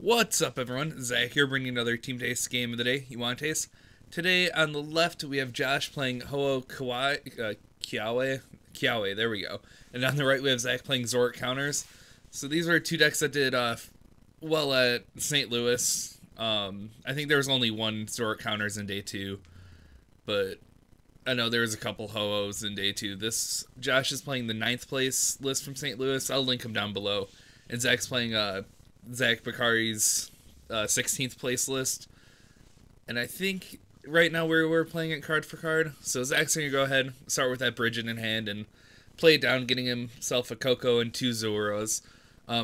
What's up, everyone? Zach here, bringing another Team Taste game of the day. You want taste? Today, on the left, we have Josh playing Ho-Oh Kiawe. There we go. And on the right, we have Zach playing Zoroark Counters. So these were two decks that did well at St. Louis. I think there was only one Zoroark Counters in day 2, but I know there was a couple Ho-Ohs in day 2. This Josh is playing the 9th place list from St. Louis. I'll link him down below. And Zach's playing Zach Bakari's 16th place list. And I think right now we're playing it card for card. So Zach's going to go ahead, start with that Bridget in hand, and play it down, getting himself a Coco and 2 Zoros.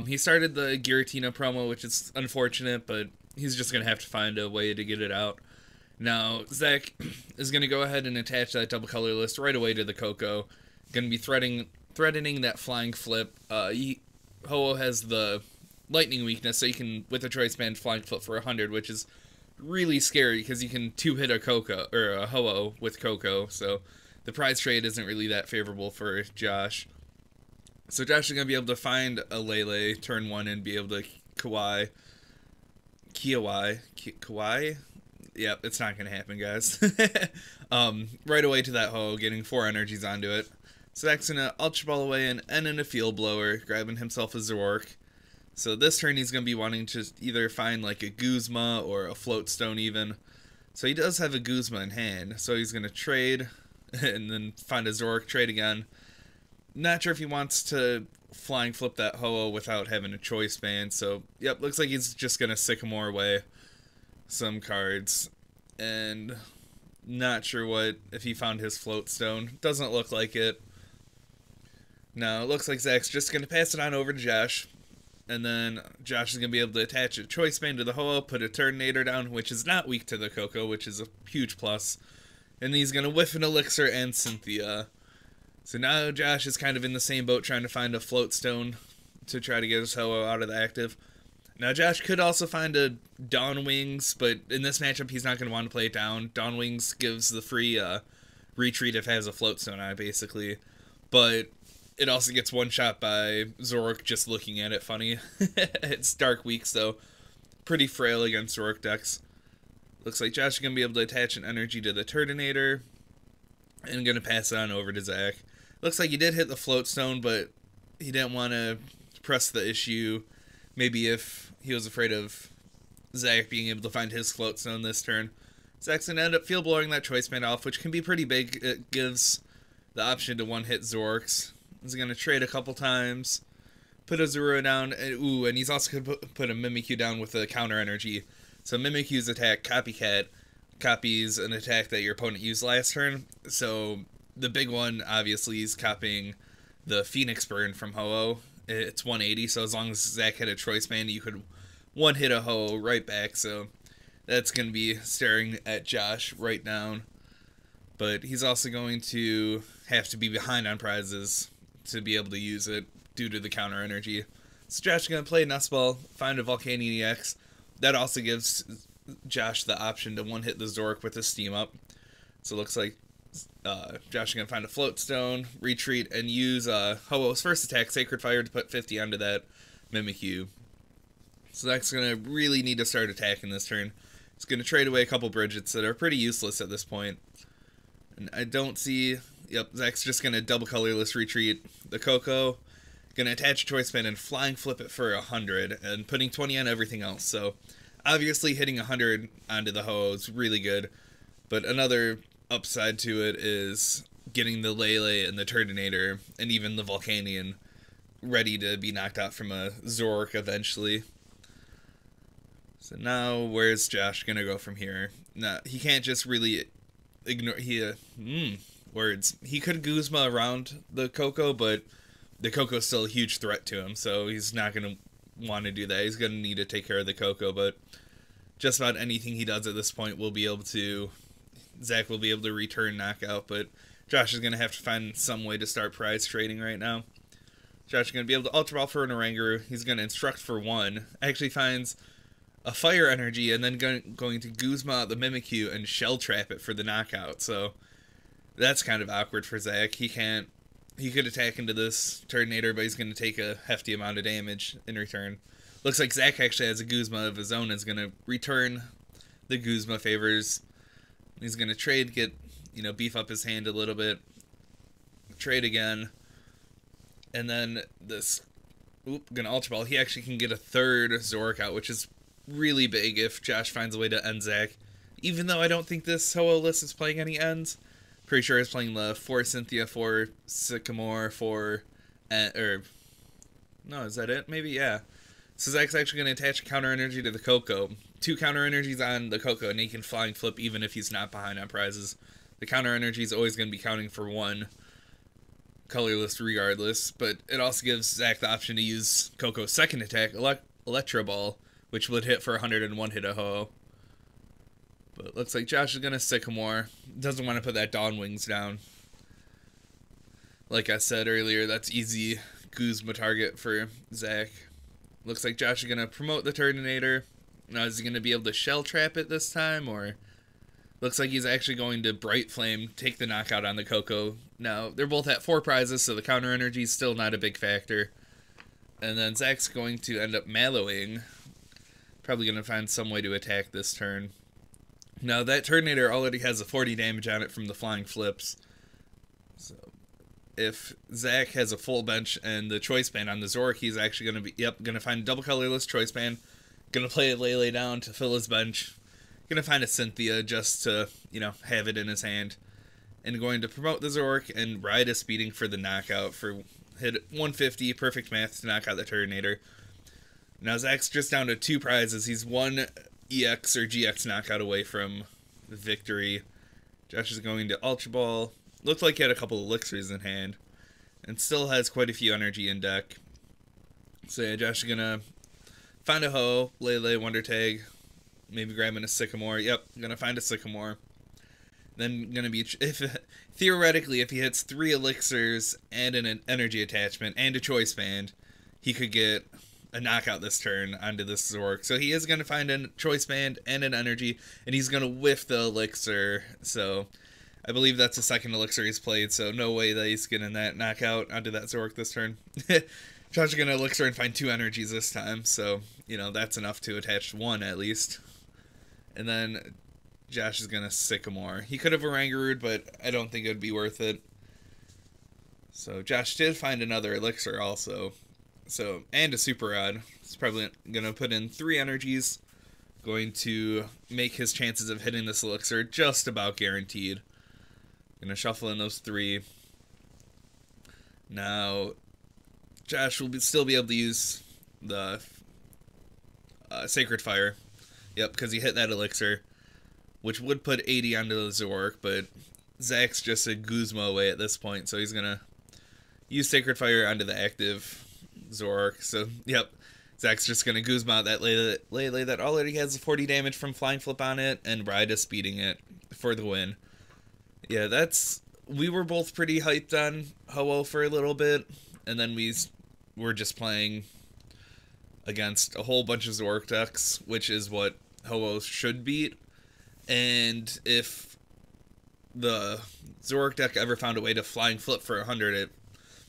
He started the Giratina promo, which is unfortunate, but he's just going to have to find a way to get it out. Now, Zach is going to go ahead and attach that double color list right away to the Coco. Going to be threatening that flying flip. Ho-Oh has the lightning weakness, so you can, with a choice band, flying flip for 100, which is really scary because you can 2-hit a Coco or a Ho-Oh with Coco. So the prize trade isn't really that favorable for Josh. So Josh is going to be able to find a Lele turn 1 and be able to Kiawe. Yep, it's not going to happen, guys. Right away to that Ho-Oh, getting 4 energies onto it. So Zach's going to Ultra Ball away and end in a Field Blower, grabbing himself a Zoroark. So this turn he's going to be wanting to either find like a Guzma or a Float Stone even. So he does have a Guzma in hand, so he's going to trade and then find a Zoroark, trade again. Not sure if he wants to flying flip that Ho-Oh without having a choice band, so yep, looks like he's just going to Sycamore away some cards. And not sure if he found his Float Stone. Doesn't look like it. Now it looks like Zach's just going to pass it on over to Josh. And then Josh is going to be able to attach a choice band to the Ho-Oh, put a Turtonator down, which is not weak to the Coco, which is a huge plus. And he's going to whiff an Elixir and Cynthia. So now Josh is kind of in the same boat, trying to find a Float Stone to try to get his Ho-Oh out of the active. Now Josh could also find a Dawn Wings, but in this matchup he's not going to want to play it down. Dawn Wings gives the free retreat if it has a Float Stone on it, basically. But it also gets one shot by Zoroark just looking at it funny. It's Dark Week, so pretty frail against Zoroark decks. Looks like Josh is going to be able to attach an energy to the Turtonator and going to pass it on over to Zach. Looks like he did hit the Float Stone, but he didn't want to press the issue. Maybe if he was afraid of Zach being able to find his Float Stone this turn. Zach's going to end up field blowing that choice band off, which can be pretty big. It gives the option to one-hit Zoroarks. He's going to trade a couple times, put a Zoro down, and he's also going to put a Mimikyu down with a counter energy. So Mimikyu's attack, Copycat, copies an attack that your opponent used last turn. So the big one, obviously, is copying the Phoenix Burn from Ho-Oh. It's 180, so as long as Zach had a choice band, you could one-hit a Ho-Oh right back. So that's going to be staring at Josh right down. But he's also going to have to be behind on prizes to be able to use it due to the counter energy. So Josh is going to play Nestball, find a Volcanion EX. That also gives Josh the option to one-hit the Zoroark with a Steam Up. So it looks like Josh is going to find a Float Stone, retreat, and use Ho-Oh's first attack, Sacred Fire, to put 50 onto that Mimikyu. So that's going to really need to start attacking this turn. He's going to trade away a couple Bridgets that are pretty useless at this point. And I don't see... Yep, Zach's just going to double colorless retreat the Coco. Going to attach a choice band and flying flip it for 100 and putting 20 on everything else. So obviously hitting 100 onto the Ho-Oh is really good. But another upside to it is getting the Lele and the Turtonator and even the Volcanion ready to be knocked out from a Zoroark eventually. So now where's Josh going to go from here? Now, he can't just really ignore... Words. He could Guzma around the Coco, but the Coco's still a huge threat to him, so he's not going to want to do that. He's going to need to take care of the Coco, but just about anything he does at this point will be able to... Zach will be able to return knockout, but Josh is going to have to find some way to start prize trading right now. Josh is going to be able to Ultra Ball for an Oranguru. He's going to Instruct for 1. Actually finds a Fire Energy, and then going to Guzma the Mimikyu and Shell Trap it for the knockout, so... That's kind of awkward for Zach. He could attack into this Turtonator, but he's going to take a hefty amount of damage in return. Looks like Zach actually has a Guzma of his own. Is going to return the Guzma favors. He's going to trade, get, beef up his hand a little bit. Trade again. And then this, going to Ultra Ball. He actually can get a third Zoroark out, which is really big if Josh finds a way to end Zach. Even though I don't think this Ho-Oh list is playing any ends. Pretty sure it's playing the 4 Cynthia, 4 Sycamore, 4... no, is that it? Maybe, yeah. So Zach's actually going to attach a counter energy to the Coco. 2 counter energies on the Coco, and he can flying flip even if he's not behind on prizes. The counter energy is always going to be counting for 1 colorless regardless, but it also gives Zach the option to use Coco's second attack, Electro Ball, which would hit for 101 hit a Ho-Oh. But it looks like Josh is going to Sycamore. Doesn't want to put that Dawn Wings down. Like I said earlier, that's easy Guzma target for Zach. Looks like Josh is going to promote the Turtonator. Now, is he going to be able to Shell Trap it this time, or... Looks like he's actually going to Bright Flame, take the knockout on the Coco. Now, they're both at 4 prizes, so the counter energy is still not a big factor. And then Zach's going to end up Mallowing. Probably going to find some way to attack this turn. Now, that Turtonator already has a 40 damage on it from the flying flips. So, if Zach has a full bench and the Choice Band on the Zoroark, he's actually going to be, going to find a double colorless Choice Band. Going to play a Lele down to fill his bench. Going to find a Cynthia just to, have it in his hand. And going to promote the Zoroark and ride a Speeding for the knockout for hit 150, perfect math to knock out the Turtonator. Now Zach's just down to 2 prizes. He's 1 EX or GX knockout away from victory. Josh is going to Ultra Ball. Looked like he had a couple elixirs in hand. And still has quite a few energy in deck. So yeah, Josh is going to find a Ho, Lele, Wonder Tag. Maybe grabbing a Sycamore. Yep, gonna find a Sycamore. Then gonna be, theoretically, if he hits 3 elixirs and an energy attachment and a Choice Band, he could get a knockout this turn onto this Zoroark. So he is gonna find a Choice Band and an energy, and he's gonna whiff the elixir. So I believe that's the second elixir he's played. So no way that he's getting that knockout onto that Zoroark this turn. Josh is gonna elixir and find 2 energies this time. So that's enough to attach 1 at least. And then Josh is going to Sycamore. He could have Orangarooed, but I don't think it would be worth it. So Josh did find another elixir also. So, and a Super Rod. He's probably going to put in 3 energies. Going to make his chances of hitting this elixir just about guaranteed. Going to shuffle in those 3. Now, Josh will still be able to use the Sacred Fire. Yep, because he hit that elixir, which would put 80 onto the Zoroark, but Zach's just a Guzma away at this point, so he's going to use Sacred Fire onto the active Zoroark. So, yep, Zach's just going to Guzma out that Lele that already has 40 damage from Flying Flip on it, and Rida speeding it for the win. Yeah, we were both pretty hyped on Ho-Oh for a little bit, and then we were just playing against a whole bunch of Zoroark decks, which is what Ho-Oh should beat. And if the Zoroark deck ever found a way to flying flip for 100,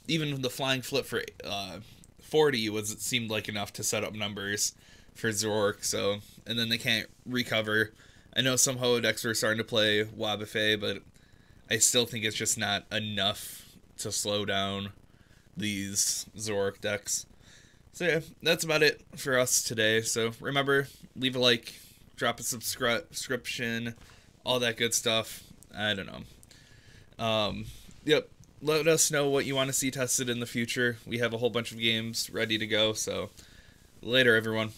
even the flying flip for 40 it seemed like enough to set up numbers for Zoroark. So, and then they can't recover. I know some Ho-Oh decks were starting to play Wobbuffet, but I still think it's just not enough to slow down these Zoroark decks. So yeah, that's about it for us today. So remember, leave a like, drop a subscription, all that good stuff. I don't know. Yep, let us know what you want to see tested in the future. We have a whole bunch of games ready to go, so later everyone.